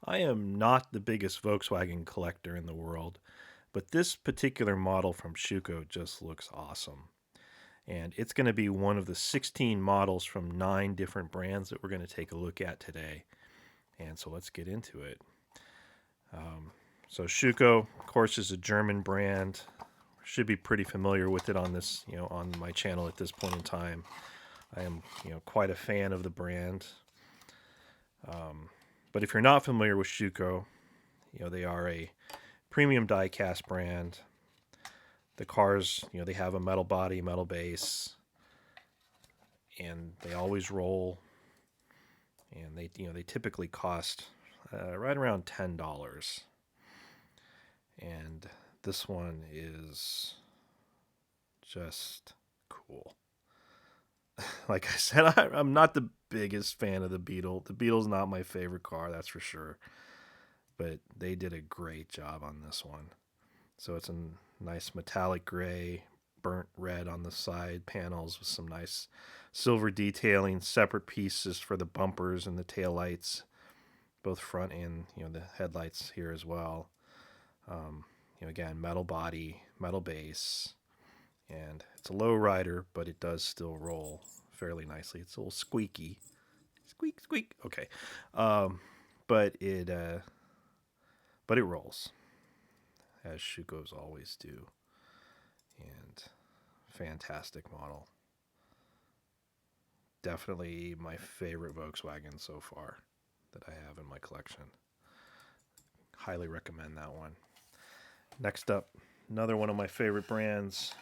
I am not the biggest Volkswagen collector in the world, but this particular model from Schuco just looks awesome. And it's going to be one of the 16 models from 9 different brands that we're going to take a look at today. And so let's get into it. So Schuco, of course, is a German brand. Should be pretty familiar with it on this, on my channel at this point in time. I am, quite a fan of the brand. But if you're not familiar with Schuco, they are a premium diecast brand. The cars, they have a metal body, metal base, and they always roll. And they typically cost right around $10. And this one is just cool. Like I said, I'm not the biggest fan of the Beetle. The Beetle's not my favorite car, that's for sure. But they did a great job on this one. So it's a nice metallic gray, burnt red on the side panels with some nice silver detailing, separate pieces for the bumpers and the tail lights, both front and the headlights here as well. Again, metal body, metal base, and it's a low rider, but it does still roll fairly nicely. It's a little squeaky, squeak, squeak. Okay, but it rolls as Schucos always do, and fantastic model. Definitely my favorite Volkswagen so far that I have in my collection. Highly recommend that one. Next up, another one of my favorite brands,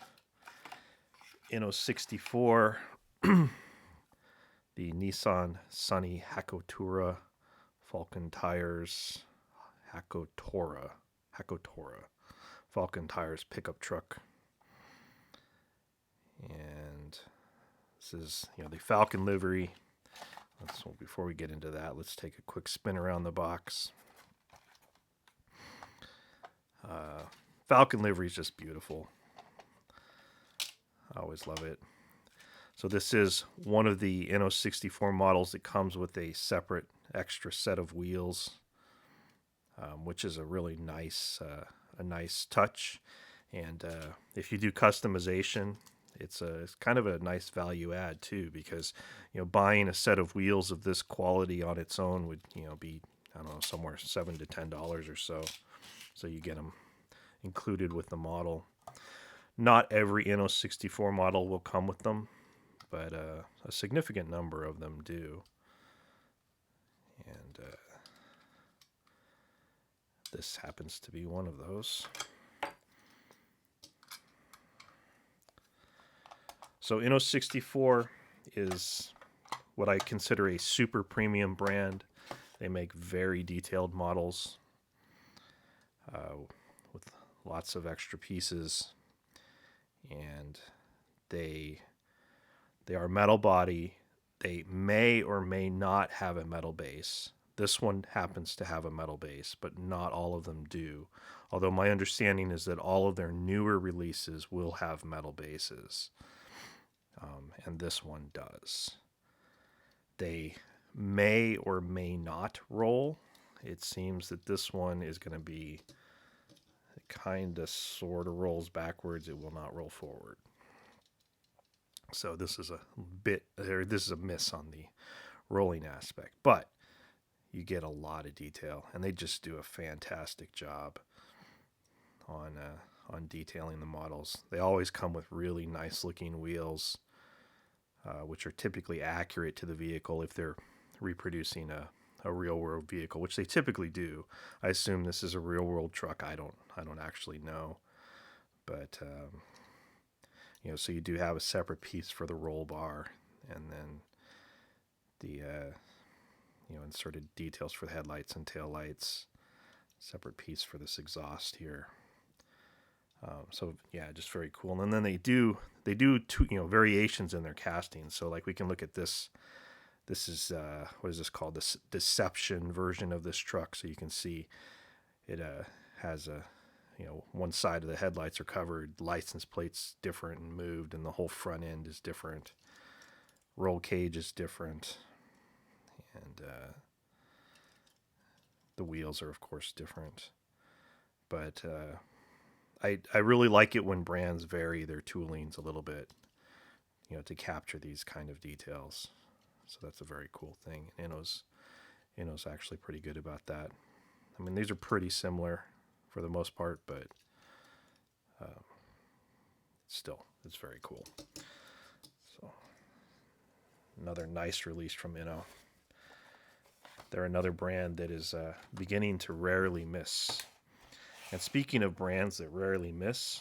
Inno64, the Nissan Sunny Hakotora Falcon Tires, Hakotora Falcon Tires pickup truck. And this is, the Falcon livery. So before we get into that, let's take a quick spin around the box. Falcon livery is just beautiful. I always love it. So this is one of the Inno64 models that comes with a separate extra set of wheels, which is a really nice touch. And if you do customization, it's kind of a nice value add too, because buying a set of wheels of this quality on its own would be, I don't know, somewhere $7 to $10 or so. So you get them included with the model. Not every Inno64 model will come with them, but a significant number of them do. And this happens to be one of those. So Inno64 is what I consider a super premium brand. They make very detailed models with lots of extra pieces, and they are metal body. They may or may not have a metal base. This one happens to have a metal base, but not all of them do. Although my understanding is that all of their newer releases will have metal bases. And this one does. They may or may not roll. It seems that this one is going to be kind of sort of rolls backwards. It will not roll forward. So this is a miss on the rolling aspect, but you get a lot of detail, and they just do a fantastic job on detailing the models. They always come with really nice looking wheels, which are typically accurate to the vehicle if they're reproducing a real world vehicle, which they typically do. I assume this is a real world truck. I don't actually know, but so you do have a separate piece for the roll bar, and then the inserted details for the headlights and tail lights. Separate piece for this exhaust here. So yeah, just very cool. And then they do two variations in their casting. So like we can look at this. This is what is this called? This Deception version of this truck. So you can see it has a one side of the headlights are covered, license plates different and moved, and the whole front end is different. Roll cage is different, and the wheels are of course different. But I really like it when brands vary their toolings a little bit, to capture these kind of details. So that's a very cool thing. Inno's actually pretty good about that. I mean, these are pretty similar for the most part, but still, it's very cool. So another nice release from Inno. They're another brand that is beginning to rarely miss. And speaking of brands that rarely miss,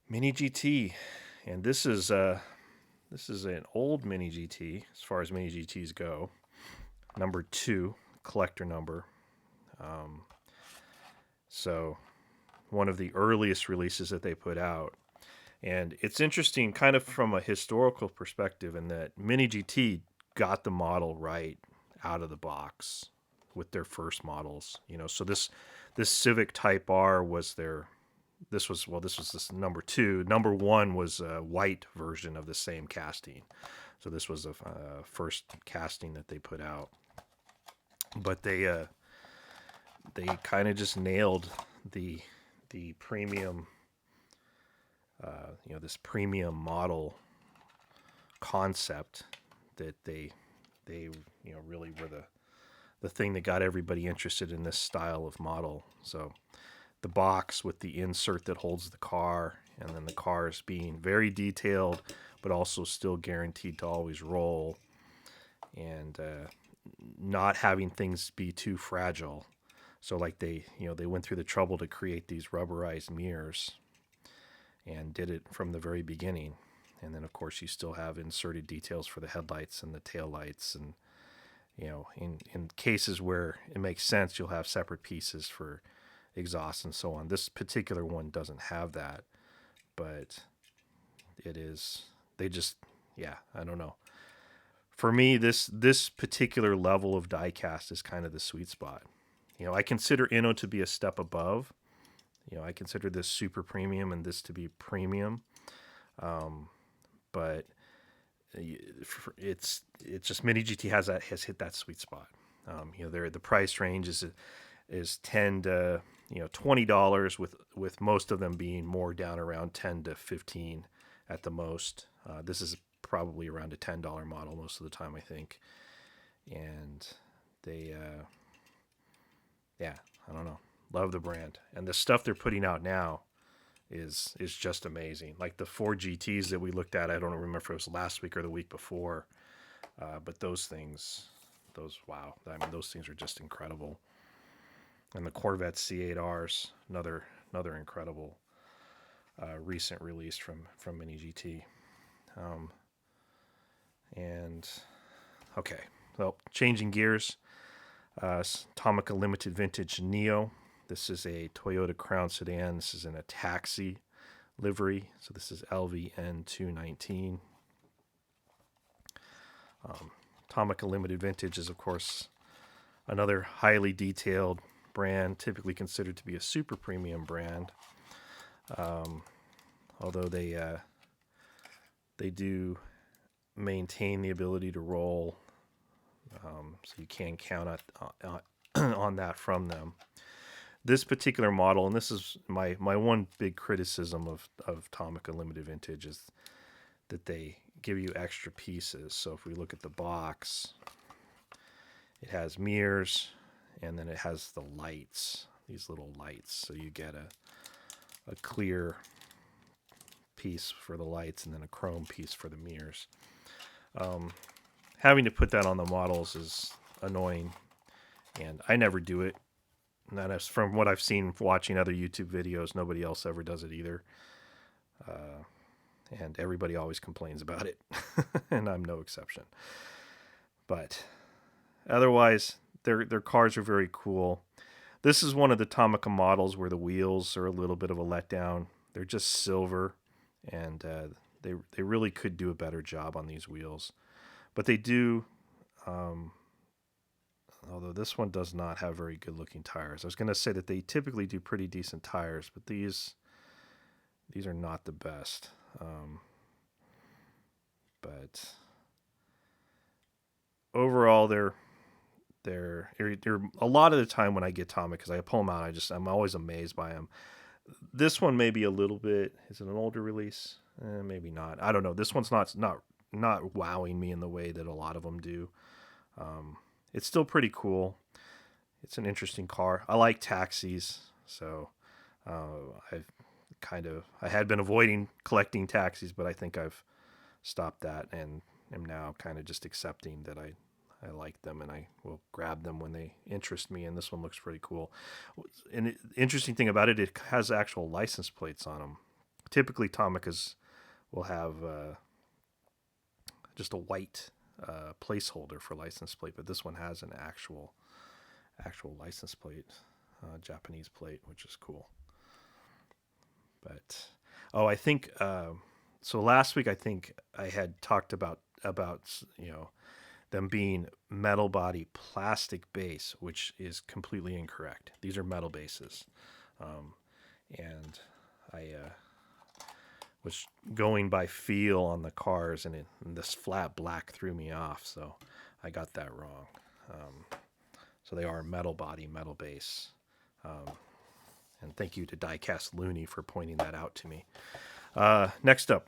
Mini GT, and this is an old Mini GT as far as Mini GTs go, number 2 collector number. So one of the earliest releases that they put out, and it's interesting, kind of from a historical perspective, in that Mini GT got the model right out of the box with their first models. So this Civic Type R was their. This was this number 2. Number 1 was a white version of the same casting. So this was the first casting that they put out. But they kind of just nailed the premium, this premium model concept that they really were the thing that got everybody interested in this style of model. So the box with the insert that holds the car, and then the cars being very detailed, but also still guaranteed to always roll, and not having things be too fragile. So like they went through the trouble to create these rubberized mirrors, and did it from the very beginning. And then of course you still have inserted details for the headlights and the tail lights, and in cases where it makes sense, you'll have separate pieces for exhaust and so on. This particular one doesn't have that, but I don't know. For me, this particular level of diecast is kind of the sweet spot. I consider Inno to be a step above. I consider this super premium and this to be premium. But it's just Mini GT has hit that sweet spot. The price range is $10 to $20, with most of them being more down around 10 to 15 at the most. This is probably around a $10 model most of the time, I think. And they I don't know, love the brand, and the stuff they're putting out now is just amazing. Like the 4 GTs that we looked at, I don't remember if it was last week or the week before, but those things, wow, I mean, those things are just incredible. And the Corvette C8Rs, another incredible recent release from Mini GT. And okay, well, changing gears, Tomica Limited Vintage Neo. This is a Toyota Crown sedan. This is in a taxi livery, so this is LVN 219. Tomica Limited Vintage is, of course, another highly detailed brand, typically considered to be a super premium brand. Although they do maintain the ability to roll, so you can count on that from them. This particular model, and this is my one big criticism of Tomica Limited Vintage, is that they give you extra pieces. So if we look at the box, it has mirrors, and then it has the lights, these little lights. So you get a clear piece for the lights and then a chrome piece for the mirrors. Having to put that on the models is annoying, and I never do it. And that is from what I've seen watching other YouTube videos. Nobody else ever does it either. And everybody always complains about it. And I'm no exception. But otherwise, their cars are very cool. This is one of the Tomica models where the wheels are a little bit of a letdown. They're just silver, and they really could do a better job on these wheels. But they do... although this one does not have very good looking tires. I was going to say that they typically do pretty decent tires, but these are not the best. But overall, they're they're a lot of the time when I get Tomica, because I pull them out, I'm always amazed by them. This one may be a little bit. Is it an older release? Maybe not. I don't know. This one's not wowing me in the way that a lot of them do. It's still pretty cool. It's an interesting car. I like taxis, so I had been avoiding collecting taxis, but I think I've stopped that and am now kind of just accepting that I like them and I will grab them when they interest me. And this one looks pretty cool. And the interesting thing about it, it has actual license plates on them. Typically, Tomicas will have just a white placeholder for license plate, but this one has an actual license plate, Japanese plate, which is cool. But I think so. Last week, I think I had talked about them being metal body, plastic base, which is completely incorrect. These are metal bases, and I was going by feel on the cars, and this flat black threw me off, so I got that wrong. So they are metal body, metal base. And thank you to Diecast Looney for pointing that out to me. Next up,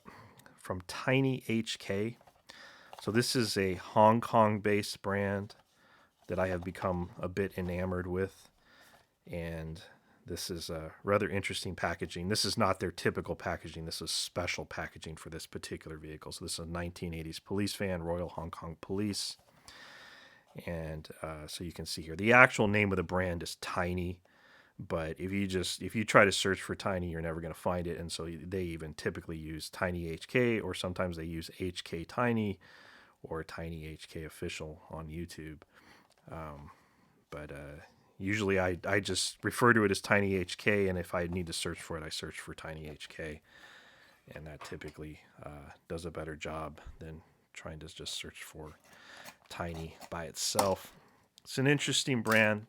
from Tiny HK. So this is a Hong Kong-based brand that I have become a bit enamored with. And this is a rather interesting packaging. This is not their typical packaging. This is special packaging for this particular vehicle. So this is a 1980s police van, Royal Hong Kong Police. And so you can see here, the actual name of the brand is Tiny. But if you try to search for Tiny, you're never going to find it. And so they even typically use Tiny HK, or sometimes they use HK Tiny or Tiny HK Official on YouTube. But usually I just refer to it as Tiny HK, and if I need to search for it, I search for Tiny HK. And that typically does a better job than trying to just search for Tiny by itself. It's an interesting brand.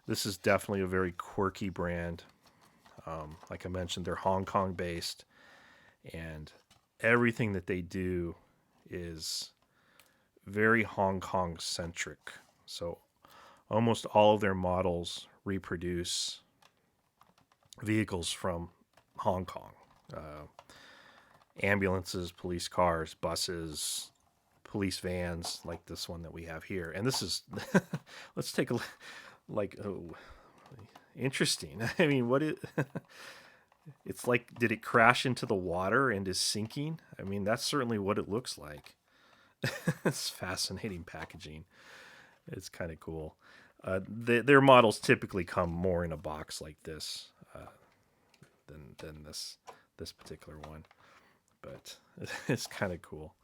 This is definitely a very quirky brand. Like I mentioned, they're Hong Kong based, and everything that they do is very Hong Kong centric. So almost all of their models reproduce vehicles from Hong Kong. Ambulances, police cars, buses, police vans, like this one that we have here. And this is, let's take a look. Interesting. I mean, it's like, did it crash into the water and is sinking? I mean, that's certainly what it looks like. It's fascinating packaging. It's kind of cool. Their models typically come more in a box like this than this particular one, but it's kind of cool.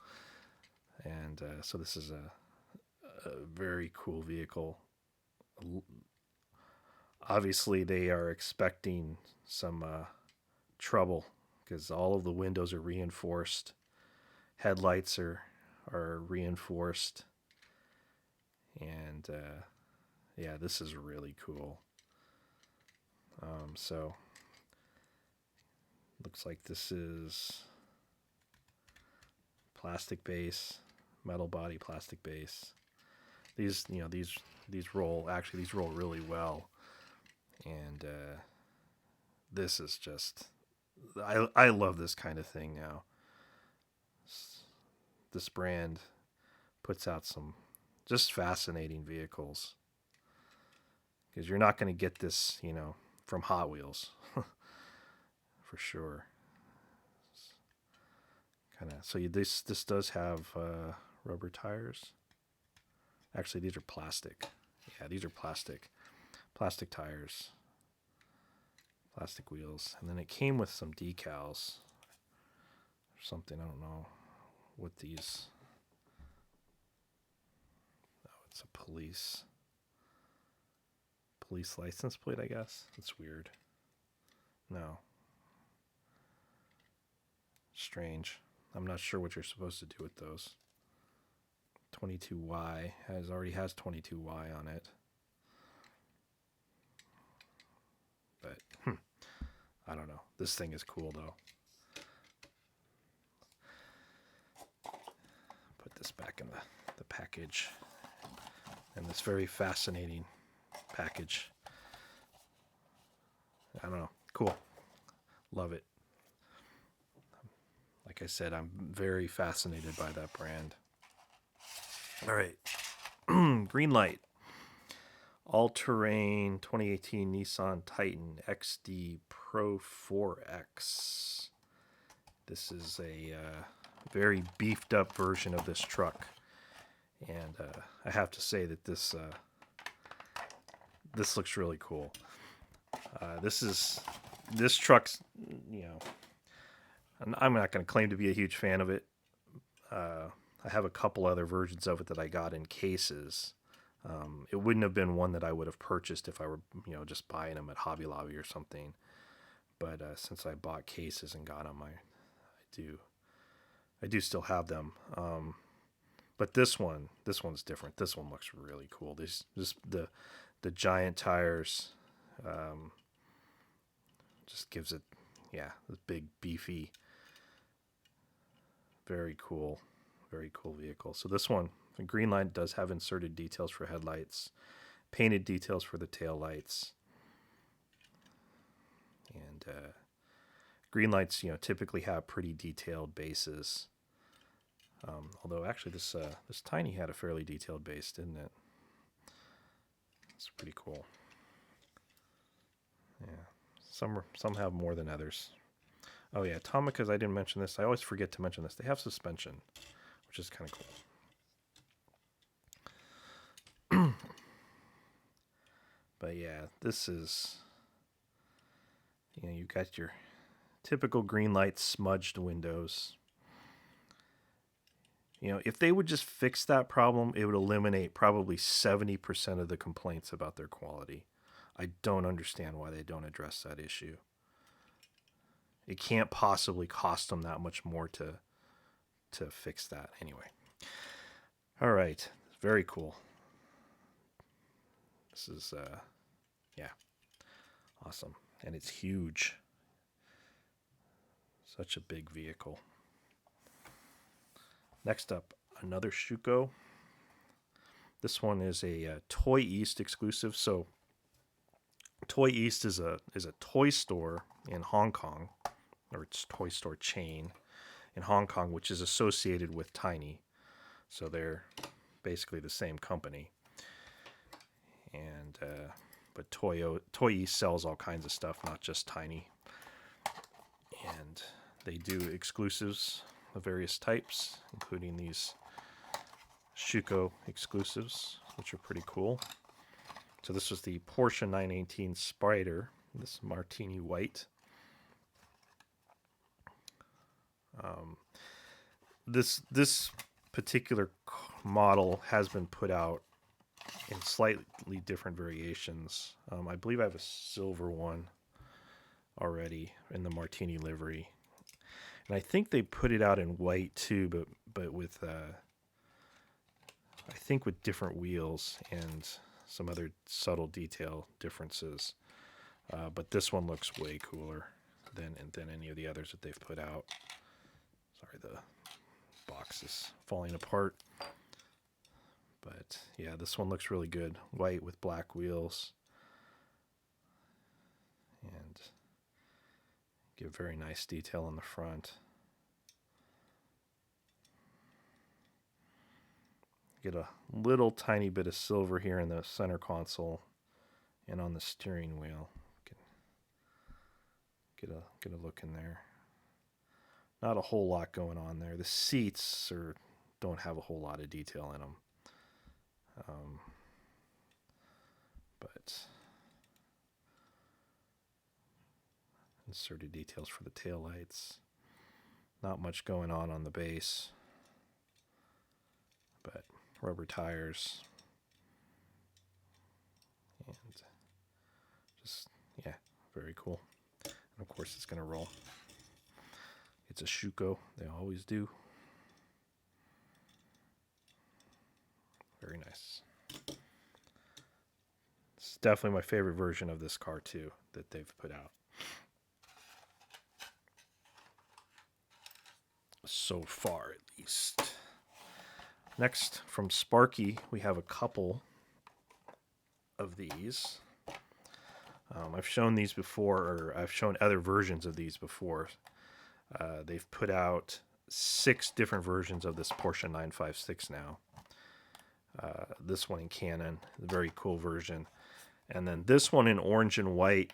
And so this is a very cool vehicle. Obviously, they are expecting some trouble because all of the windows are reinforced. Headlights are reinforced. And yeah, this is really cool. So looks like this is plastic base, metal body, plastic base. These roll really well. And this is just, I love this kind of thing now. This brand puts out some just fascinating vehicles, because you're not going to get this, from Hot Wheels, for sure. So this does have rubber tires. Actually, these are plastic. Yeah, these are plastic tires, plastic wheels, and then it came with some decals or something. I don't know what these. Oh, it's a police license plate, I guess. It's weird. No. Strange. I'm not sure what you're supposed to do with those. 22Y already has 22Y on it. But I don't know. This thing is cool though. Put this back in the package. and this very fascinating package. I don't know. Cool. Love it. Like I said, I'm very fascinated by that brand. All right. Greenlight. All-terrain 2018 Nissan Titan XD Pro 4X. This is a very beefed up version of this truck. And I have to say that this looks really cool. This truck's, you know, I'm not going to claim to be a huge fan of it. I have a couple other versions of it that I got in cases. It wouldn't have been one that I would have purchased if I were, you know, just buying them at Hobby Lobby or something. But since I bought cases and got them, I do still have them. But this one's different. This one looks really cool. The giant tires, just gives it, yeah, this big beefy, very cool vehicle. So this one, the Greenlight does have inserted details for headlights, painted details for the tail lights, and Greenlights, you know, typically have pretty detailed bases. Although actually this Tiny had a fairly detailed base, didn't it? It's pretty cool. Yeah, some have more than others. Oh yeah, Tomica's, I didn't mention this. I always forget to mention this. They have suspension, which is kind of cool. But yeah, this is, you know, you got your typical Greenlight smudged windows. You know, if they would just fix that problem, it would eliminate probably 70% of the complaints about their quality. I don't understand why they don't address that issue. It can't possibly cost them that much more to fix that. Anyway. All right. Very cool. This is, yeah, awesome. And it's huge. Such a big vehicle. Next up, another Schuco. This one is a Toy East exclusive. So Toy East is a toy store in Hong Kong, or it's toy store chain in Hong Kong, which is associated with Tiny. So they're basically the same company. And but Toy East sells all kinds of stuff, not just Tiny. And they do exclusives of various types, including these Schuco exclusives, which are pretty cool. So this was the Porsche 918 Spyder, this Martini White. This particular model has been put out in slightly different variations. I believe I have a silver one already in the Martini livery, and I think they put it out in white too, but with I think with different wheels and some other subtle detail differences. But this one looks way cooler than any of the others that they've put out. Sorry, the box is falling apart. But yeah, this one looks really good. White with black wheels. And give very nice detail on the front. Get a little tiny bit of silver here in the center console and on the steering wheel. Get a look in there. Not a whole lot going on there. The seats don't have a whole lot of detail in them. But inserted details for the taillights. Not much going on the base. But rubber tires. And just, yeah, very cool. And of course it's going to roll. It's a Schuco. They always do. Very nice. It's definitely my favorite version of this car too that they've put out. So far, at least. Next, from Sparky, we have a couple of these. I've shown these before, or I've shown other versions of these before. They've put out 6 different versions of this Porsche 956 now. This one in Canon, a very cool version. And then this one in orange and white.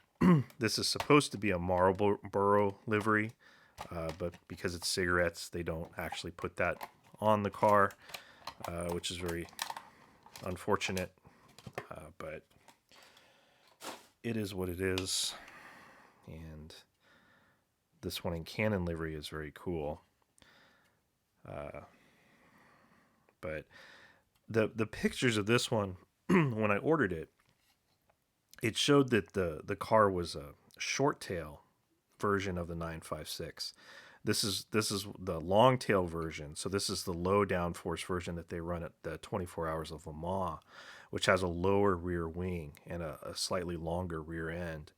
This is supposed to be a Marlboro livery, but because it's cigarettes, they don't actually put that on the car, which is very unfortunate. But it is what it is. And this one in Canon livery is very cool. But the pictures of this one, when I ordered it, it showed that the car was a short tail version of the 956. This is the long tail version. So this is the low downforce version that they run at the 24 Hours of Le Mans, which has a lower rear wing and a slightly longer rear end.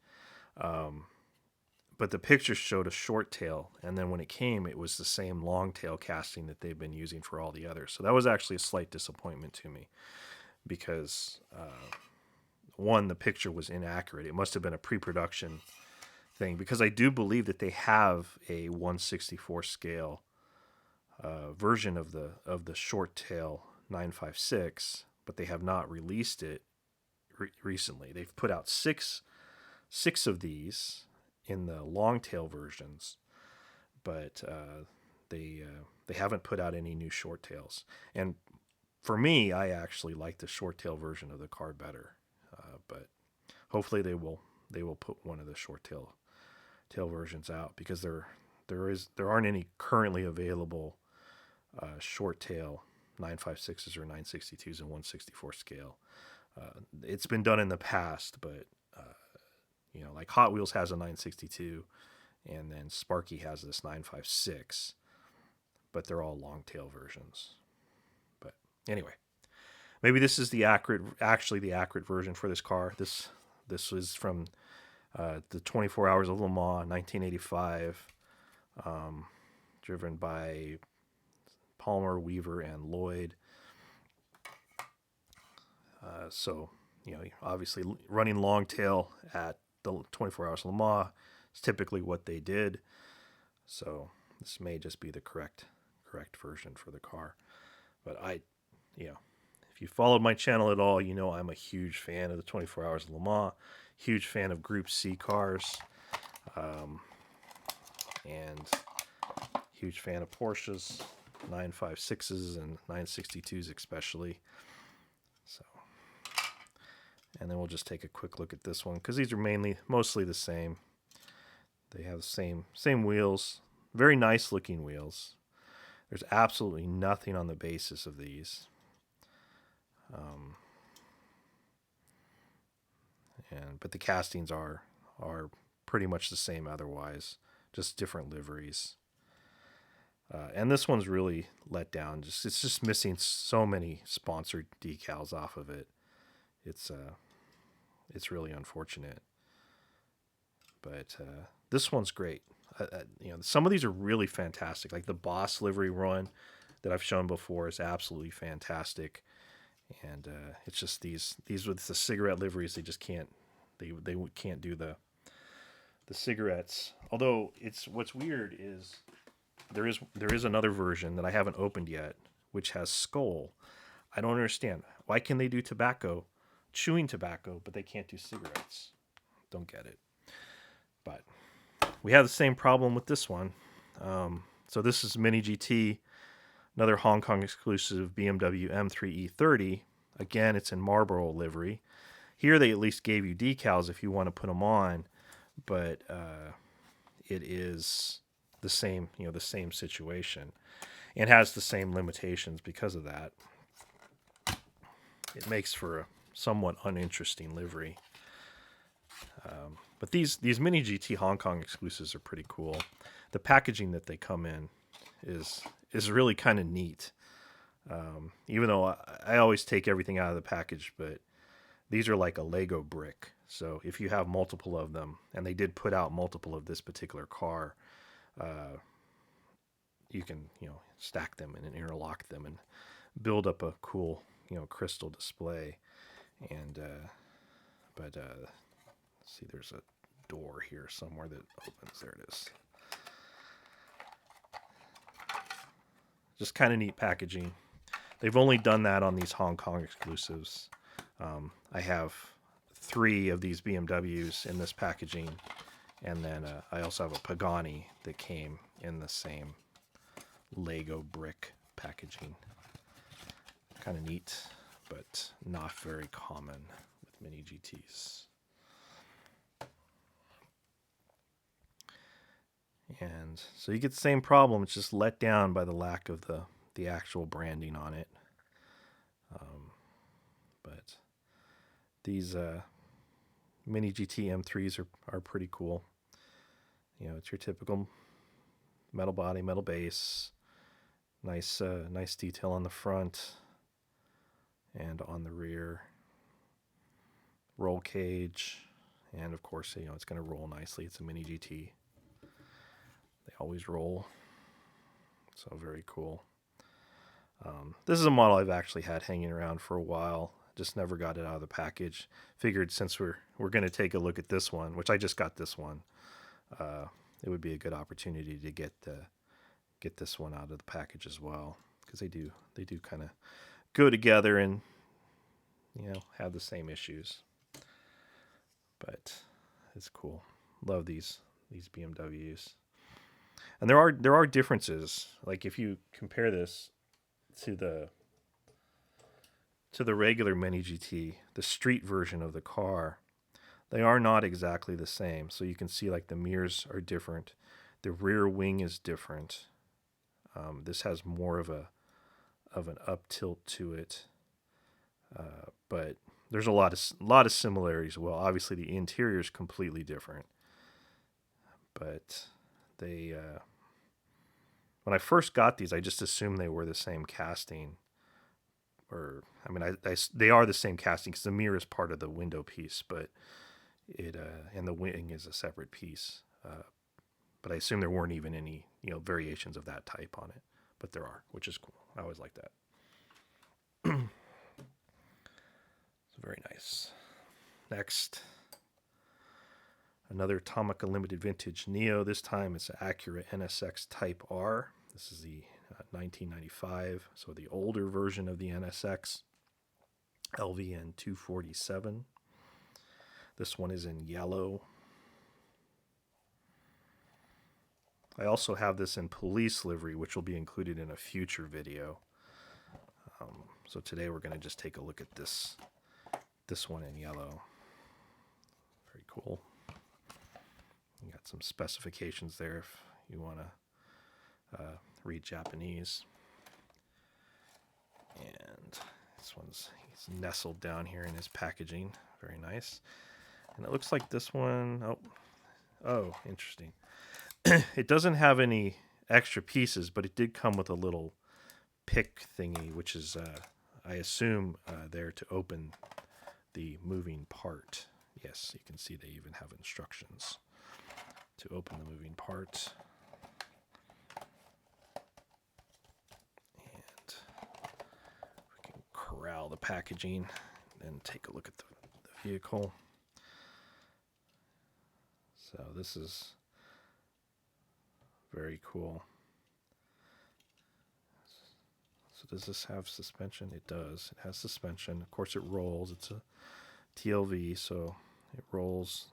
But the picture showed a short tail, and then when it came, it was the same long tail casting that they've been using for all the others. So that was actually a slight disappointment to me, because one, the picture was inaccurate. It must have been a pre-production thing, because I do believe that they have a 1/64 scale version of the short tail 956, but they have not released it recently. They've put out six of these in the long tail versions, but they haven't put out any new short tails. And for me, I actually like the short tail version of the car better. But hopefully they will put one of the short tail versions out, because there aren't any currently available short tail 956s or 962s in 1/64 scale. It's been done in the past, but like Hot Wheels has a 962, and then Sparky has this 956, but they're all long tail versions. But anyway, maybe this is the accurate version for this car. This was from the 24 Hours of Le Mans, 1985, driven by Palmer, Weaver, and Lloyd. So, obviously running long tail at the 24 Hours Le Mans is typically what they did. So this may just be the correct version for the car. But if you followed my channel at all, I'm a huge fan of the 24 Hours of Le Mans, huge fan of Group C cars, and huge fan of Porsches, 956s and 962s especially. So, and then we'll just take a quick look at this one, because these are mostly the same. They have the same wheels, very nice looking wheels. There's absolutely nothing on the basis of these. But the castings are pretty much the same otherwise, just different liveries. And this one's really let down. It's just missing so many sponsored decals off of it. It's really unfortunate. But this one's great. Some of these are really fantastic. Like the Boss livery run that I've shown before is absolutely fantastic. And it's just these with the cigarette liveries, they just can't do the cigarettes. Although what's weird is there is another version that I haven't opened yet, which has skull. I don't understand. Why can they do chewing tobacco, but they can't do cigarettes? Don't get it. But we have the same problem with this one. So this is Mini GT, another Hong Kong exclusive BMW M3 E30. Again, it's in Marlboro livery. Here they at least gave you decals if you want to put them on, but it is the same, the same situation, and has the same limitations because of that. It makes for a somewhat uninteresting livery. But these Mini GT Hong Kong exclusives are pretty cool. The packaging that they come in is really kind of neat. Even though I always take everything out of the package, but these are like a Lego brick. So if you have multiple of them, and they did put out multiple of this particular car, you can stack them and interlock them and build up a cool crystal display. And But let's see, there's a door here somewhere that opens. There it is. Just kind of neat packaging. They've only done that on these Hong Kong exclusives. I have 3 of these BMWs in this packaging, and then I also have a Pagani that came in the same Lego brick packaging. Kind of neat, but not very common with mini GTs. And so you get the same problem. It's just let down by the lack of the actual branding on it. But these mini GT M3s are pretty cool. You know, it's your typical metal body, metal base, nice detail on the front and on the rear. Roll cage, and of course, you know, it's going to roll nicely. It's a mini GT. They always roll, so very cool. This is a model I've actually had hanging around for a while. Just never got it out of the package. Figured since we're going to take a look at this one, which I just got this one, it would be a good opportunity to get this one out of the package as well, because they do kind of go together and, you know, have the same issues. But it's cool. Love these BMWs. And there are differences. Like if you compare this to the regular Mini GT, the street version of the car, they are not exactly the same. So you can see like the mirrors are different. The rear wing is different. This has more of an up tilt to it. But there's a lot of similarities. Well, obviously the interior is completely different. But they when I first got these, I just assumed they were the same casting. Or, I mean, they are the same casting because the mirror is part of the window piece, but it and the wing is a separate piece. But I assume there weren't even any, you know, variations of that type on it. But there are, which is cool. I always like that. It's very nice. Next, another Tomica Limited Vintage Neo. This time it's an Acura NSX Type R. This is the 1995, so the older version of the NSX, LVN 247. This one is in yellow. I also have this in police livery, which will be included in a future video. So today we're going to just take a look at this one in yellow. Very cool. You got some specifications there if you want to read Japanese. And this he's nestled down here in his packaging. Very nice. And it looks like this one, oh, interesting. It doesn't have any extra pieces, but it did come with a little pick thingy, which is, I assume, there to open the moving part. Yes, you can see they even have instructions to open the moving part. And we can corral the packaging and take a look at the vehicle. So this is very cool. So does this have suspension? It does. It has suspension. Of course it rolls. It's a TLV, so it rolls,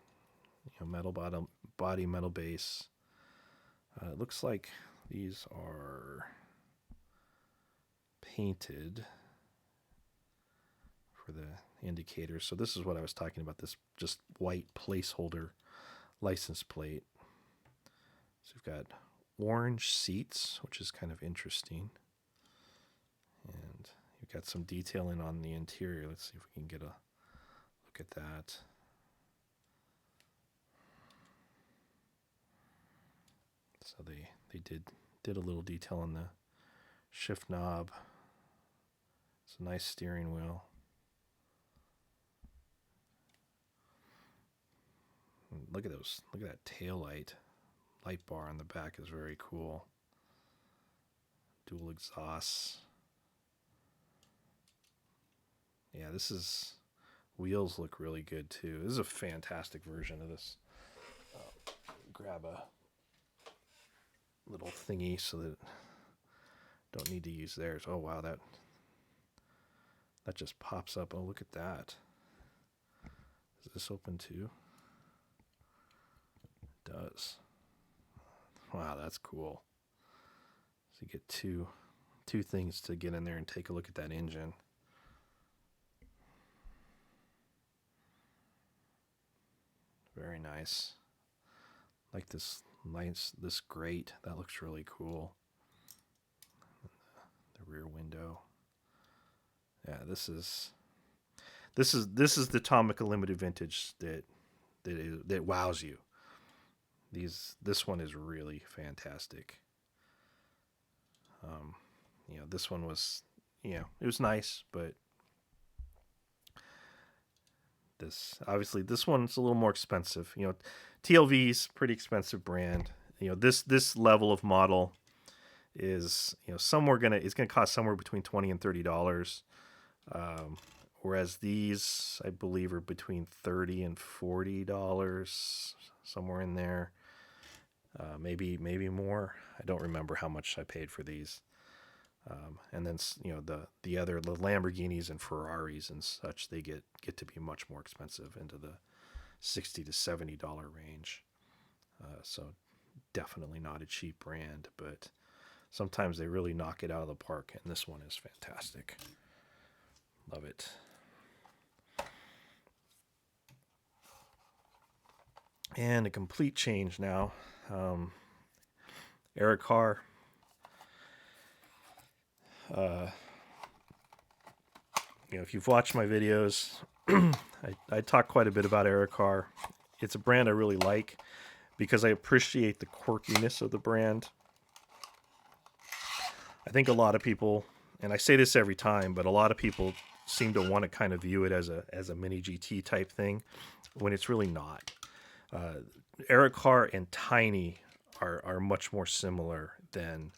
you know, metal body, metal base. It looks like these are painted for the indicators. So this is what I was talking about, this just white placeholder license plate. So we've got orange seats, which is kind of interesting. And you've got some detailing on the interior. Let's see if we can get a look at that. So they did a little detail on the shift knob. It's a nice steering wheel. And look at those. Look at that tail light. Light bar on the back is very cool. Dual exhausts. Yeah, this is wheels look really good too. This is a fantastic version of this. Grab a little thingy so that don't need to use theirs. Oh wow, that just pops up. Oh, look at that. Is this open too? It does. Wow, that's cool. So you get two things to get in there and take a look at that engine. Very nice. Like this grate. That looks really cool. The rear window. Yeah, this is the Tomica Limited Vintage that wows you. This one is really fantastic. This one was, it was nice, but this one's a little more expensive. TLV's pretty expensive brand. This level of model is it's gonna cost somewhere between $20 and $30. Whereas these, I believe, are between $30 and $40, somewhere in there. Maybe more. I don't remember how much I paid for these. And then the Lamborghinis and Ferraris and such, they get to be much more expensive, into the $60 to $70 range. So definitely not a cheap brand, but sometimes they really knock it out of the park, and this one is fantastic. Love it. And a complete change now. Car. If you've watched my videos, I talk quite a bit about Car. It's a brand I really like because I appreciate the quirkiness of the brand. I think a lot of people, and I say this every time, but a lot of people seem to want to kind of view it as a mini GT type thing, when it's really not. Car and Tiny are much more similar than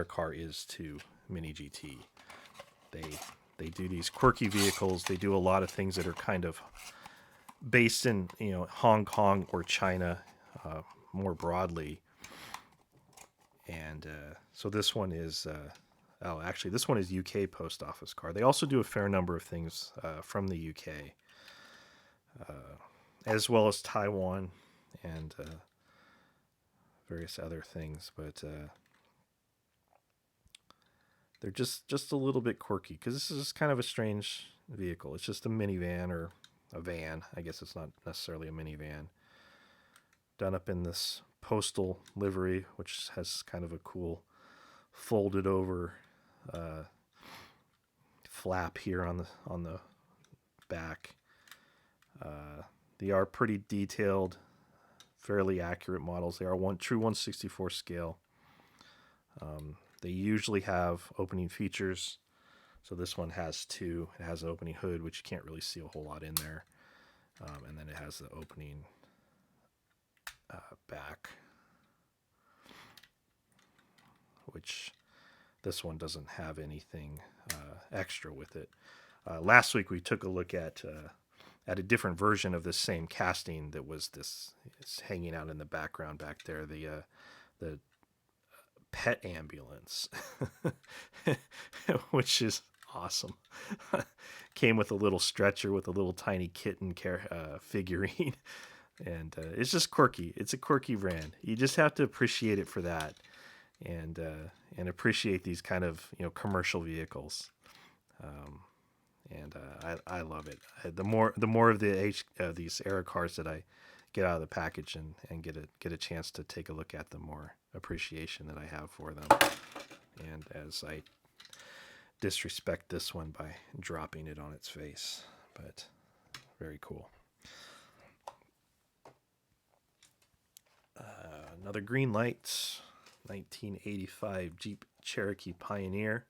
Car is to mini GT. They do these quirky vehicles. They do a lot of things that are kind of based in Hong Kong or China more broadly. And so this one is this one is UK post office car. They also do a fair number of things from the UK, as well as Taiwan and various other things, but they're just a little bit quirky because this is kind of a strange vehicle. It's just a minivan, or a van. I guess it's not necessarily a minivan. Done up in this postal livery, which has kind of a cool folded over flap here on the back. They are pretty detailed, fairly accurate models. They are true 1/64 scale. They usually have opening features. So this one has two. It has an opening hood, which you can't really see a whole lot in there. And then it has the opening back, which this one doesn't have anything extra with it. Last week we took a look at a different version of this same casting that was it's hanging out in the background back there, the pet ambulance, which is awesome. Came with a little stretcher with a little tiny kitten figurine, and it's just quirky. It's a quirky brand. You just have to appreciate it for that, and appreciate these kind of commercial vehicles. And I love it. The more of these era cars that I get out of the package and get a chance to take a look at, the more appreciation that I have for them. And as I disrespect this one by dropping it on its face, but very cool. Another Greenlight 1985 Jeep Cherokee Pioneer,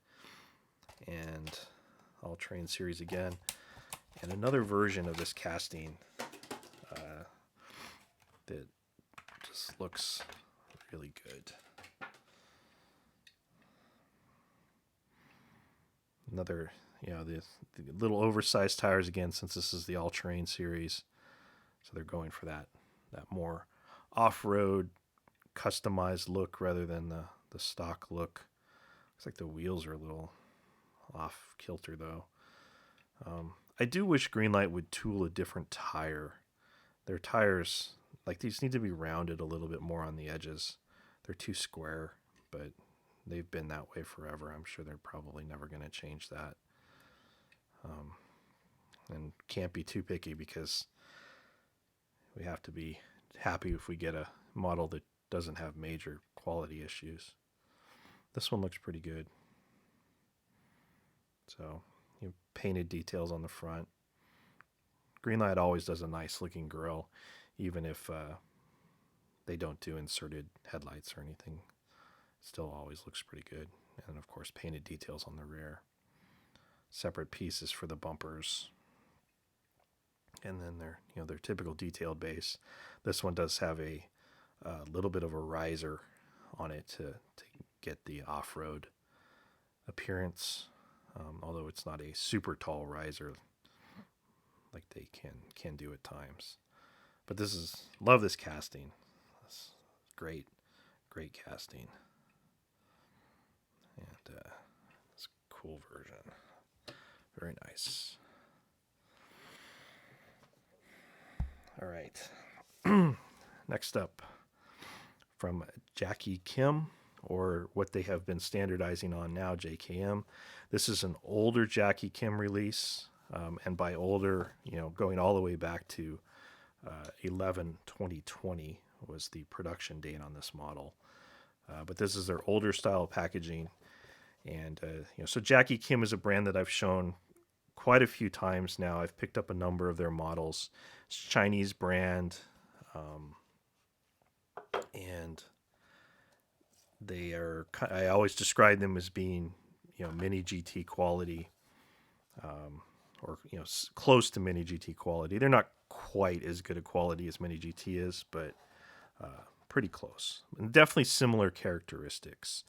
and All Terrain Series again, and another version of this casting that just looks really good. the little oversized tires again, since this is the all-terrain series. So they're going for that more off-road customized look rather than the stock look. Looks like the wheels are a little off kilter though. I do wish Greenlight would tool a different tire. Their tires, like, these need to be rounded a little bit more on the edges. They're too square, but they've been that way forever. I'm sure they're probably never going to change that. And can't be too picky, because we have to be happy if we get a model that doesn't have major quality issues. This one looks pretty good. So, painted details on the front. Greenlight always does a nice looking grille, even if they don't do inserted headlights or anything. Still always looks pretty good. And of course, painted details on the rear. Separate pieces for the bumpers. And then their typical detailed base. This one does have a little bit of a riser on it to get the off-road appearance, although it's not a super tall riser like they can do at times. But love this casting. It's great casting, and it's a cool version. Very nice. All right. Next up, from Jackie Kim, or what they have been standardizing on now, JKM. This is an older Jackie Kim release, and by older, going all the way back to 11/2020 was the production date on this model. But this is their older style packaging, and so Jackie Kim is a brand that I've shown quite a few times now. I've picked up a number of their models. It's a Chinese brand, and I always describe them as being, mini GT quality, or close to mini GT quality. They're not quite as good a quality as mini GT is, but pretty close, and definitely similar characteristics.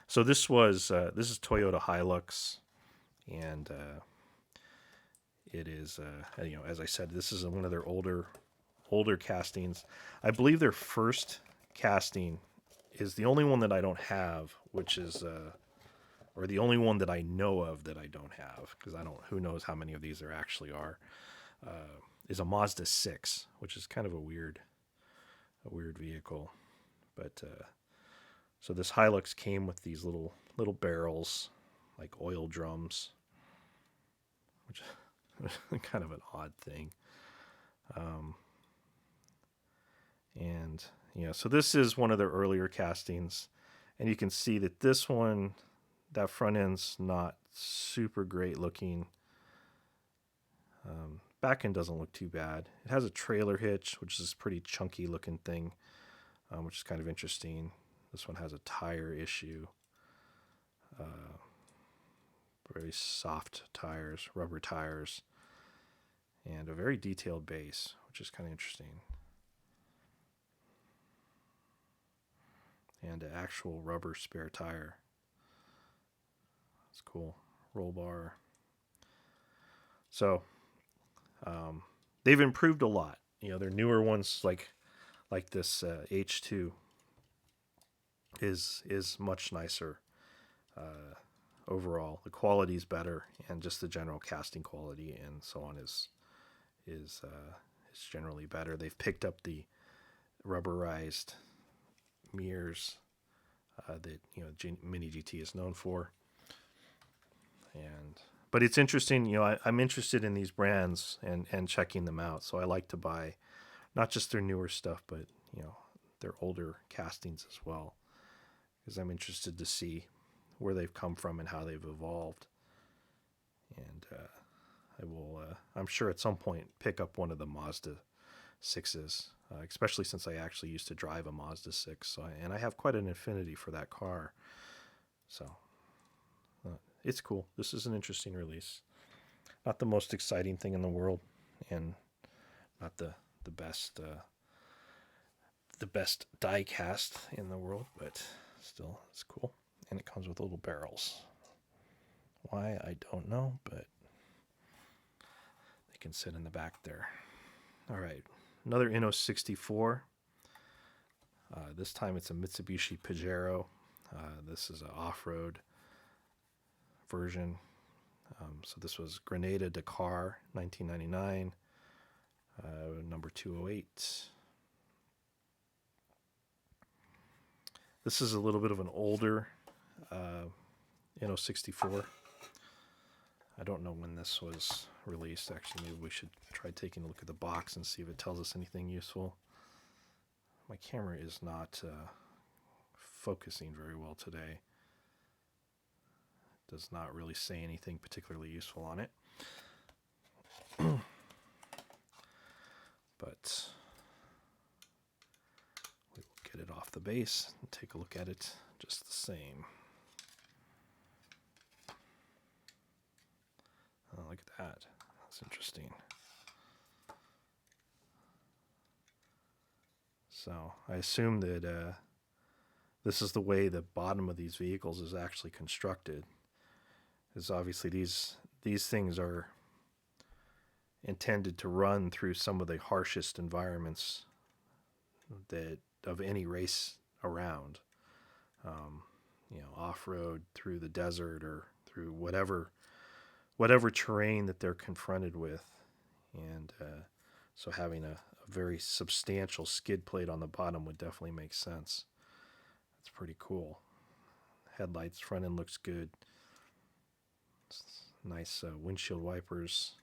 So this is Toyota Hilux, and it is as I said, this is one of their older castings. I believe their first casting is the only one that I don't have, which is or the only one that I know of that I don't have, because who knows how many of these there actually are, is a Mazda 6, which is kind of a weird vehicle. But so this Hilux came with these little barrels, like oil drums, which is kind of an odd thing. And so this is one of their earlier castings, and you can see that this one, that front end's not super great looking. Back end doesn't look too bad. It has a trailer hitch, which is a pretty chunky looking thing, which is kind of interesting. This one has a tire issue. Very soft tires, rubber tires, and a very detailed base, which is kind of interesting. And an actual rubber spare tire. That's cool. Roll bar. So they've improved a lot. Their newer ones, like this H2, is much nicer. Overall, the quality is better, and just the general casting quality and so on is generally better. They've picked up the rubberized mirrors that Mini GT is known for. But it's interesting. I'm interested in these brands and checking them out. So I like to buy not just their newer stuff, but their older castings as well, because I'm interested to see where they've come from and how they've evolved. And I will, I'm sure at some point, pick up one of the Mazda 6s, especially since I actually used to drive a Mazda 6. And I have quite an affinity for that car. So it's cool. This is an interesting release. Not the most exciting thing in the world, and not the best die cast in the world, but still, it's cool. And it comes with little barrels, Why, I don't know, but they can sit in the back there. All right, another Inno64. This time it's a Mitsubishi Pajero. This is an off-road version. So this was Grenada Dakar, 1999, number 208. This is a little bit of an older Inno64. I don't know when this was released. Actually, maybe we should try taking a look at the box and see if it tells us anything useful. My camera is not focusing very well today. It does not really say anything particularly useful on it. But we will get it off the base and take a look at it just the same. Oh, look at that. That's interesting. So I assume that this is the way the bottom of these vehicles is actually constructed. Is obviously these things are intended to run through some of the harshest environments that of any race around. You know, off-road, through the desert, or through whatever terrain that they're confronted with. And so having a very substantial skid plate on the bottom would definitely make sense. That's pretty cool. Headlights, front end looks good. Nice windshield wipers.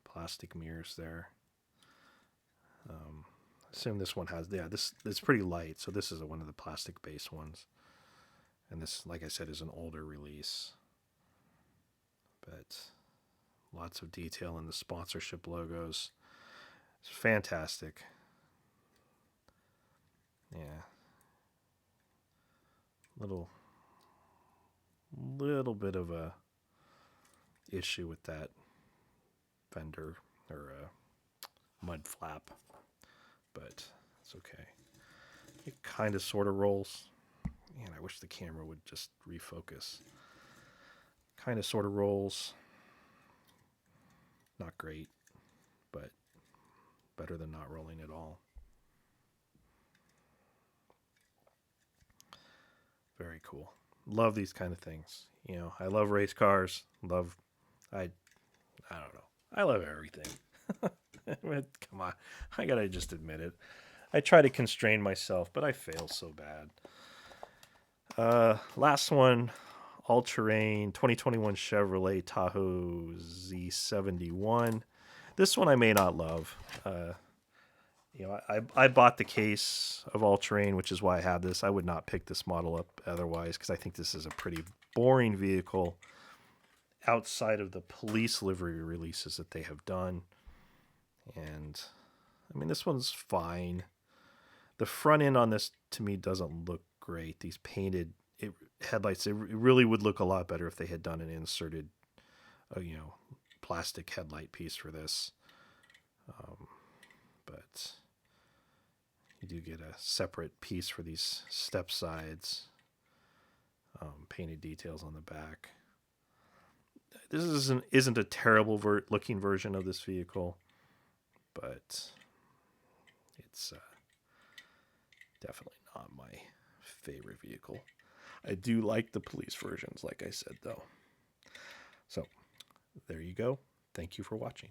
Plastic mirrors there. I assume this one has, yeah, it's pretty light, so this is one of the plastic base ones. And this, like I said, is an older release. But lots of detail in the sponsorship logos. It's fantastic. Yeah. Little bit of a issue with that fender or mud flap, but it's okay. It kind of sort of rolls. Man, I wish the camera would just refocus. Kind of sort of rolls. Not great, but better than not rolling at all. Very cool. Love these kind of things. You know, I love race cars. I don't know. I love everything. Come on. I gotta just admit it. I try to constrain myself, but I fail so bad. Last one, all-terrain 2021 Chevrolet Tahoe Z71. This one I may not love. You know, I bought the case of all-terrain, which is why I have this. I would not pick this model up otherwise, because I think this is a pretty boring vehicle outside of the police livery releases that they have done. And I mean, this one's fine. The front end on this, to me, doesn't look great. These painted headlights, it really would look a lot better if they had done an inserted, you know, plastic headlight piece for this. But you do get a separate piece for these step sides. Painted details on the back. This isn't a terrible looking version of this vehicle, but it's definitely not my favorite vehicle. I do like the police versions, like I said, though. So there you go. Thank you for watching.